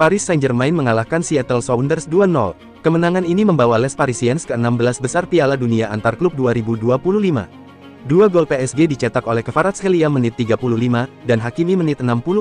Paris Saint-Germain mengalahkan Seattle Sounders 2-0. Kemenangan ini membawa Les Parisiens ke 16 besar Piala Dunia Antar Klub 2025. Dua gol PSG dicetak oleh Kvaratskhelia menit 35, dan Hakimi menit 66.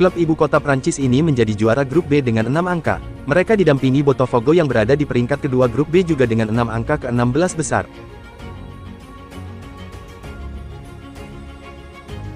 Klub ibu kota Prancis ini menjadi juara grup B dengan 6 angka. Mereka didampingi Botafogo yang berada di peringkat kedua grup B juga dengan 6 angka ke 16 besar.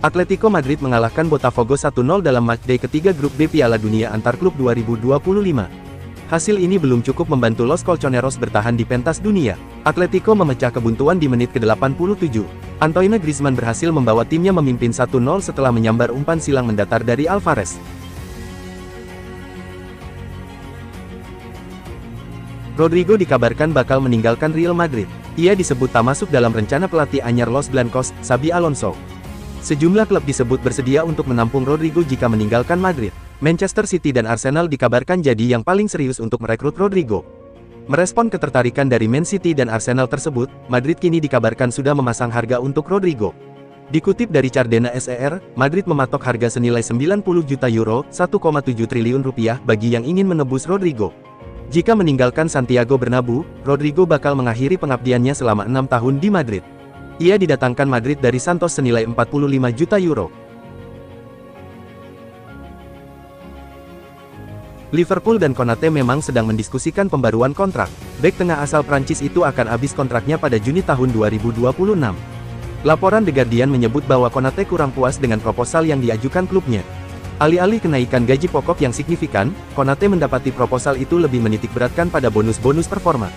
Atletico Madrid mengalahkan Botafogo 1-0 dalam matchday ketiga grup B Piala Dunia Antar Klub 2025. Hasil ini belum cukup membantu Los Colchoneros bertahan di pentas dunia. Atletico memecah kebuntuan di menit ke-87. Antoine Griezmann berhasil membawa timnya memimpin 1-0 setelah menyambar umpan silang mendatar dari Alvarez. Rodrigo dikabarkan bakal meninggalkan Real Madrid. Ia disebut tak masuk dalam rencana pelatih anyar Los Blancos, Xabi Alonso. Sejumlah klub disebut bersedia untuk menampung Rodrigo jika meninggalkan Madrid. Manchester City dan Arsenal dikabarkan jadi yang paling serius untuk merekrut Rodrigo. Merespon ketertarikan dari Man City dan Arsenal tersebut, Madrid kini dikabarkan sudah memasang harga untuk Rodrigo. Dikutip dari Cardena SER, Madrid mematok harga senilai 90 juta euro, 1,7 triliun rupiah bagi yang ingin menebus Rodrigo. Jika meninggalkan Santiago Bernabeu, Rodrigo bakal mengakhiri pengabdiannya selama 6 tahun di Madrid. Ia didatangkan Madrid dari Santos senilai 45 juta euro. Liverpool dan Konate memang sedang mendiskusikan pembaruan kontrak. Bek tengah asal Prancis itu akan habis kontraknya pada Juni tahun 2026. Laporan The Guardian menyebut bahwa Konate kurang puas dengan proposal yang diajukan klubnya. Alih-alih kenaikan gaji pokok yang signifikan, Konate mendapati proposal itu lebih menitikberatkan pada bonus-bonus performa.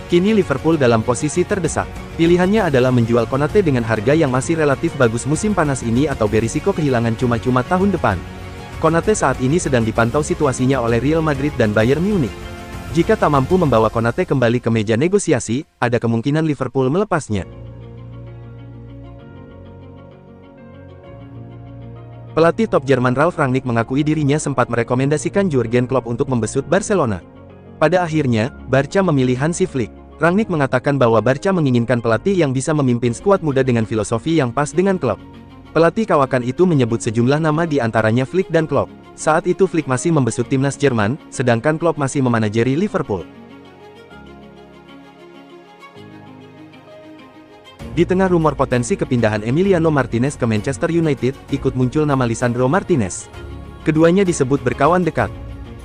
Kini Liverpool dalam posisi terdesak. Pilihannya adalah menjual Konate dengan harga yang masih relatif bagus musim panas ini atau berisiko kehilangan cuma-cuma tahun depan. Konate saat ini sedang dipantau situasinya oleh Real Madrid dan Bayern Munich. Jika tak mampu membawa Konate kembali ke meja negosiasi, ada kemungkinan Liverpool melepasnya. Pelatih top Jerman Ralf Rangnick mengakui dirinya sempat merekomendasikan Jurgen Klopp untuk membesut Barcelona. Pada akhirnya, Barca memilih Hansi Flick. Rangnick mengatakan bahwa Barca menginginkan pelatih yang bisa memimpin skuad muda dengan filosofi yang pas dengan Klopp. Pelatih kawakan itu menyebut sejumlah nama di antaranya Flick dan Klopp. Saat itu Flick masih membesut timnas Jerman, sedangkan Klopp masih memanajeri Liverpool. Di tengah rumor potensi kepindahan Emiliano Martinez ke Manchester United, ikut muncul nama Lisandro Martinez. Keduanya disebut berkawan dekat.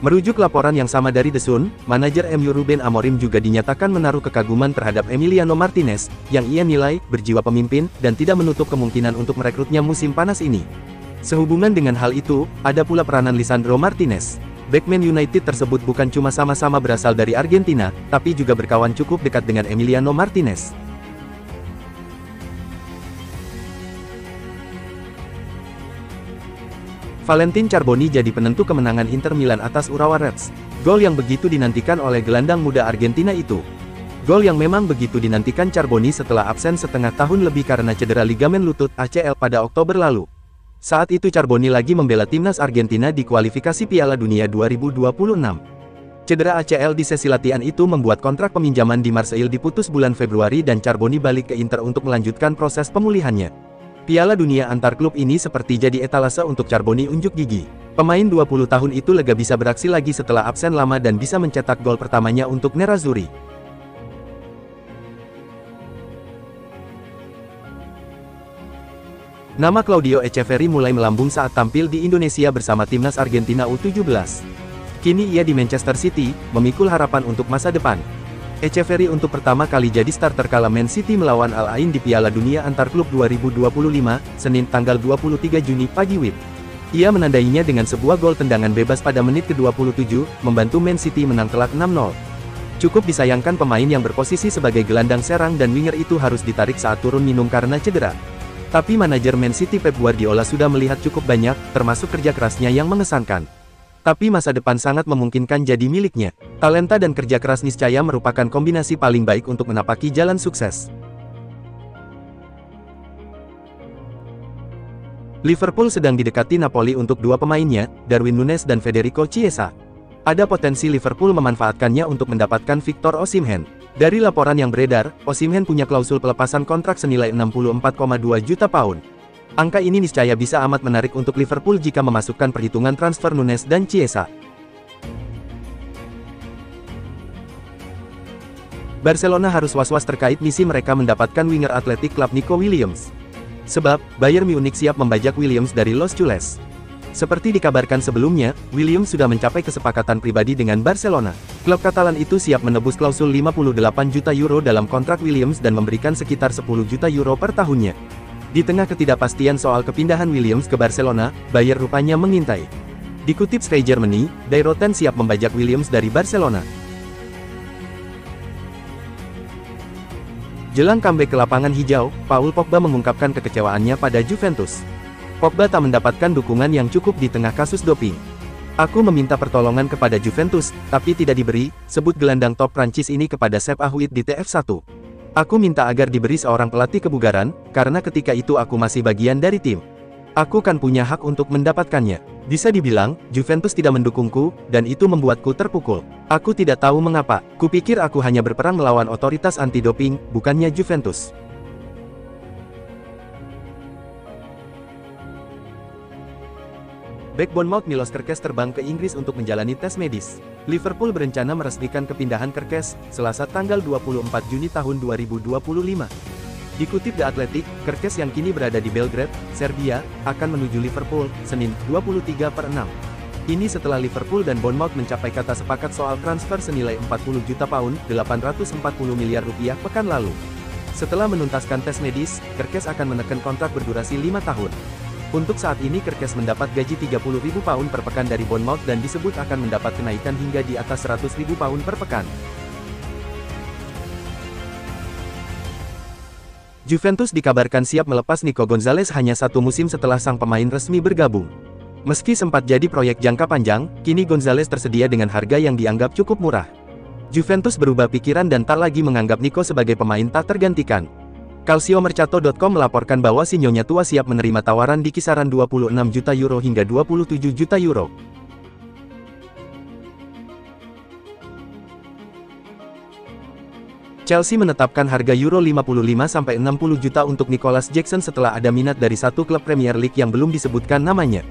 Merujuk laporan yang sama dari The Sun, manajer MU Ruben Amorim juga dinyatakan menaruh kekaguman terhadap Emiliano Martinez, yang ia nilai berjiwa pemimpin, dan tidak menutup kemungkinan untuk merekrutnya musim panas ini. Sehubungan dengan hal itu, ada pula peranan Lisandro Martinez. Backman United tersebut bukan cuma sama-sama berasal dari Argentina, tapi juga berkawan cukup dekat dengan Emiliano Martinez. Valentin Charbonny jadi penentu kemenangan Inter Milan atas Urawa Reds. Gol yang begitu dinantikan oleh gelandang muda Argentina itu. Gol yang memang begitu dinantikan Charbonny setelah absen setengah tahun lebih karena cedera ligamen lutut ACL pada Oktober lalu. Saat itu Charbonny lagi membela timnas Argentina di kualifikasi Piala Dunia 2026. Cedera ACL di sesi latihan itu membuat kontrak peminjaman di Marseille diputus bulan Februari dan Charbonny balik ke Inter untuk melanjutkan proses pemulihannya. Piala Dunia Antar Klub ini seperti jadi etalase untuk Charbonny unjuk gigi. Pemain 20 tahun itu lega bisa beraksi lagi setelah absen lama dan bisa mencetak gol pertamanya untuk Nerazzurri. Nama Claudio Echeverri mulai melambung saat tampil di Indonesia bersama timnas Argentina U17. Kini ia di Manchester City, memikul harapan untuk masa depan. Echeverri untuk pertama kali jadi starter kala Man City melawan Al Ain di Piala Dunia Antar Klub 2025, Senin tanggal 23 Juni pagi WIB. Ia menandainya dengan sebuah gol tendangan bebas pada menit ke-27, membantu Man City menang telak 6-0. Cukup disayangkan pemain yang berposisi sebagai gelandang serang dan winger itu harus ditarik saat turun minum karena cedera. Tapi manajer Man City Pep Guardiola sudah melihat cukup banyak, termasuk kerja kerasnya yang mengesankan. Tapi masa depan sangat memungkinkan jadi miliknya. Talenta dan kerja keras niscaya merupakan kombinasi paling baik untuk menapaki jalan sukses. Liverpool sedang didekati Napoli untuk dua pemainnya, Darwin Núñez dan Federico Chiesa. Ada potensi Liverpool memanfaatkannya untuk mendapatkan Victor Osimhen. Dari laporan yang beredar, Osimhen punya klausul pelepasan kontrak senilai 64,2 juta pound. Angka ini niscaya bisa amat menarik untuk Liverpool jika memasukkan perhitungan transfer Núñez dan Chiesa. Barcelona harus was-was terkait misi mereka mendapatkan winger Athletic Club Nico Williams. Sebab, Bayern Munich siap membajak Williams dari Los Culés. Seperti dikabarkan sebelumnya, Williams sudah mencapai kesepakatan pribadi dengan Barcelona. Klub Katalan itu siap menebus klausul 58 juta euro dalam kontrak Williams dan memberikan sekitar 10 juta euro per tahunnya. Di tengah ketidakpastian soal kepindahan Williams ke Barcelona, Bayern rupanya mengintai. Dikutip Sky Germany, Die Roten siap membajak Williams dari Barcelona. Jelang comeback ke lapangan hijau, Paul Pogba mengungkapkan kekecewaannya pada Juventus. Pogba tak mendapatkan dukungan yang cukup di tengah kasus doping. Aku meminta pertolongan kepada Juventus, tapi tidak diberi, sebut gelandang top Prancis ini kepada Sepp Ahuit di TF1. Aku minta agar diberi seorang pelatih kebugaran, karena ketika itu aku masih bagian dari tim. Aku kan punya hak untuk mendapatkannya. Bisa dibilang, Juventus tidak mendukungku, dan itu membuatku terpukul. Aku tidak tahu mengapa, kupikir aku hanya berperang melawan otoritas anti-doping, bukannya Juventus. Bek Bournemouth Milos Kerkez terbang ke Inggris untuk menjalani tes medis. Liverpool berencana meresmikan kepindahan Kerkez, Selasa tanggal 24 Juni tahun 2025. Dikutip The Athletic, Kerkez yang kini berada di Belgrade, Serbia, akan menuju Liverpool, Senin, 23/6. Ini setelah Liverpool dan Bournemouth mencapai kata sepakat soal transfer senilai 40 juta pound, 840 miliar rupiah pekan lalu. Setelah menuntaskan tes medis, Kerkez akan menekan kontrak berdurasi 5 tahun. Untuk saat ini Kerkez mendapat gaji 30.000 pound per pekan dari Bournemouth dan disebut akan mendapat kenaikan hingga di atas 100.000 pound per pekan. Juventus dikabarkan siap melepas Nico Gonzalez hanya 1 musim setelah sang pemain resmi bergabung. Meski sempat jadi proyek jangka panjang, kini Gonzalez tersedia dengan harga yang dianggap cukup murah. Juventus berubah pikiran dan tak lagi menganggap Nico sebagai pemain tak tergantikan. Calciomercato.com melaporkan bahwa si nyonya tua siap menerima tawaran di kisaran 26 juta euro hingga 27 juta euro. Chelsea menetapkan harga euro 55-60 juta untuk Nicholas Jackson setelah ada minat dari satu klub Premier League yang belum disebutkan namanya.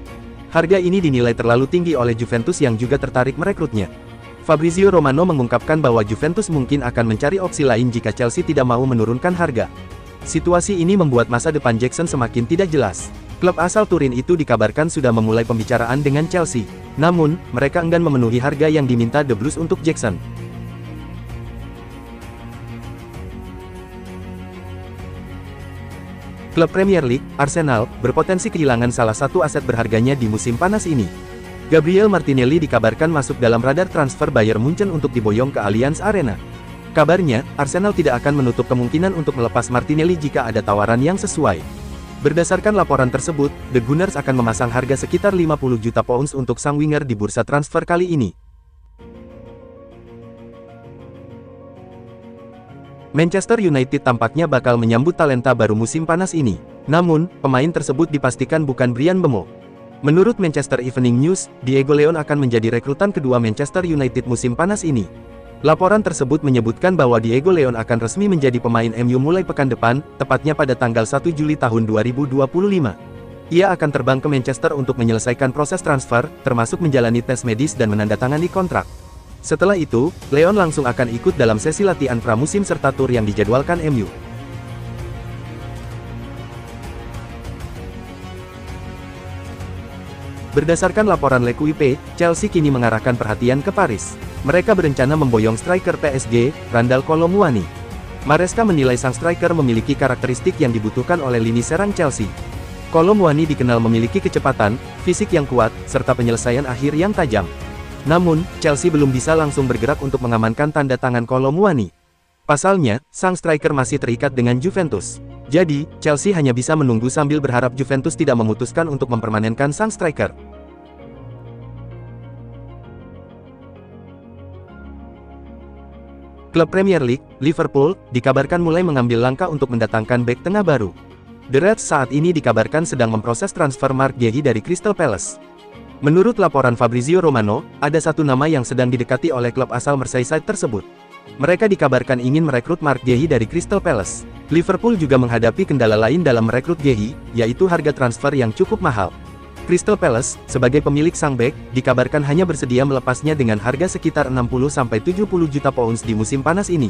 Harga ini dinilai terlalu tinggi oleh Juventus yang juga tertarik merekrutnya. Fabrizio Romano mengungkapkan bahwa Juventus mungkin akan mencari opsi lain jika Chelsea tidak mau menurunkan harga. Situasi ini membuat masa depan Jackson semakin tidak jelas. Klub asal Turin itu dikabarkan sudah memulai pembicaraan dengan Chelsea. Namun, mereka enggan memenuhi harga yang diminta The Blues untuk Jackson. Klub Premier League, Arsenal, berpotensi kehilangan salah satu aset berharganya di musim panas ini. Gabriel Martinelli dikabarkan masuk dalam radar transfer Bayern Munchen untuk diboyong ke Allianz Arena. Kabarnya, Arsenal tidak akan menutup kemungkinan untuk melepas Martinelli jika ada tawaran yang sesuai. Berdasarkan laporan tersebut, The Gunners akan memasang harga sekitar 50 juta pounds untuk sang winger di bursa transfer kali ini. Manchester United tampaknya bakal menyambut talenta baru musim panas ini. Namun, pemain tersebut dipastikan bukan Bryan Mbeumo. Menurut Manchester Evening News, Diego Leon akan menjadi rekrutan kedua Manchester United musim panas ini. Laporan tersebut menyebutkan bahwa Diego Leon akan resmi menjadi pemain MU mulai pekan depan, tepatnya pada tanggal 1 Juli tahun 2025. Ia akan terbang ke Manchester untuk menyelesaikan proses transfer, termasuk menjalani tes medis dan menandatangani kontrak. Setelah itu, Leon langsung akan ikut dalam sesi latihan pramusim serta tur yang dijadwalkan MU. Berdasarkan laporan L'Equipe, Chelsea kini mengarahkan perhatian ke Paris. Mereka berencana memboyong striker PSG, Randal Kolo Muani. Maresca menilai sang striker memiliki karakteristik yang dibutuhkan oleh lini serang Chelsea. Kolo Muani dikenal memiliki kecepatan, fisik yang kuat, serta penyelesaian akhir yang tajam. Namun, Chelsea belum bisa langsung bergerak untuk mengamankan tanda tangan Kolo Muani. Pasalnya, sang striker masih terikat dengan Juventus. Jadi, Chelsea hanya bisa menunggu sambil berharap Juventus tidak memutuskan untuk mempermanenkan sang striker. Klub Premier League, Liverpool, dikabarkan mulai mengambil langkah untuk mendatangkan bek tengah baru. The Reds saat ini dikabarkan sedang memproses transfer Mark Guehi dari Crystal Palace. Menurut laporan Fabrizio Romano, ada satu nama yang sedang didekati oleh klub asal Merseyside tersebut. Mereka dikabarkan ingin merekrut Mark Guehi dari Crystal Palace. Liverpool juga menghadapi kendala lain dalam merekrut Guehi, yaitu harga transfer yang cukup mahal. Crystal Palace, sebagai pemilik sang bek, dikabarkan hanya bersedia melepasnya dengan harga sekitar 60-70 juta pounds di musim panas ini.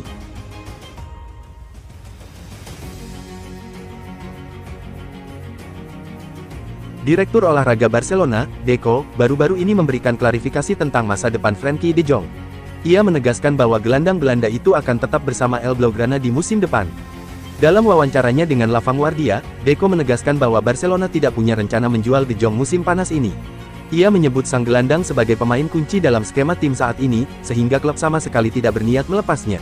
Direktur Olahraga Barcelona, Deco, baru-baru ini memberikan klarifikasi tentang masa depan Frenkie de Jong. Ia menegaskan bahwa gelandang Belanda itu akan tetap bersama El Blaugrana di musim depan. Dalam wawancaranya dengan La Vanguardia, Deco menegaskan bahwa Barcelona tidak punya rencana menjual de Jong musim panas ini. Ia menyebut sang gelandang sebagai pemain kunci dalam skema tim saat ini, sehingga klub sama sekali tidak berniat melepasnya.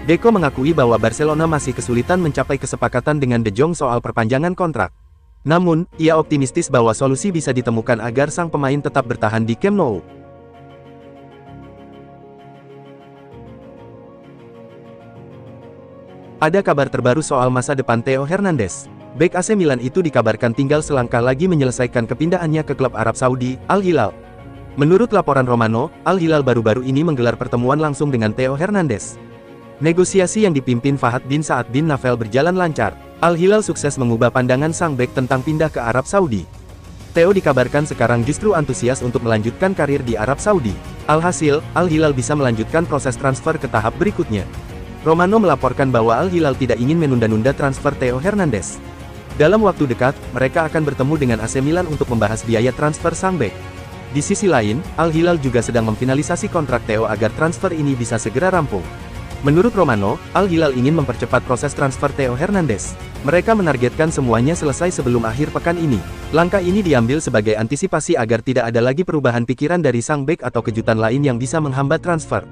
Deco mengakui bahwa Barcelona masih kesulitan mencapai kesepakatan dengan de Jong soal perpanjangan kontrak. Namun, ia optimistis bahwa solusi bisa ditemukan agar sang pemain tetap bertahan di Camp Nou. Ada kabar terbaru soal masa depan Theo Hernandez. Bek AC Milan itu dikabarkan tinggal selangkah lagi menyelesaikan kepindahannya ke klub Arab Saudi, Al Hilal. Menurut laporan Romano, Al Hilal baru-baru ini menggelar pertemuan langsung dengan Theo Hernandez. Negosiasi yang dipimpin Fahad bin Saad bin Navel berjalan lancar. Al Hilal sukses mengubah pandangan sang bek tentang pindah ke Arab Saudi. Theo dikabarkan sekarang justru antusias untuk melanjutkan karir di Arab Saudi. Alhasil, Al Hilal bisa melanjutkan proses transfer ke tahap berikutnya. Romano melaporkan bahwa Al Hilal tidak ingin menunda-nunda transfer Theo Hernandez. Dalam waktu dekat, mereka akan bertemu dengan AC Milan untuk membahas biaya transfer sang bek. Di sisi lain, Al Hilal juga sedang memfinalisasi kontrak Theo agar transfer ini bisa segera rampung. Menurut Romano, Al Hilal ingin mempercepat proses transfer Theo Hernandez. Mereka menargetkan semuanya selesai sebelum akhir pekan ini. Langkah ini diambil sebagai antisipasi agar tidak ada lagi perubahan pikiran dari sang bek atau kejutan lain yang bisa menghambat transfer.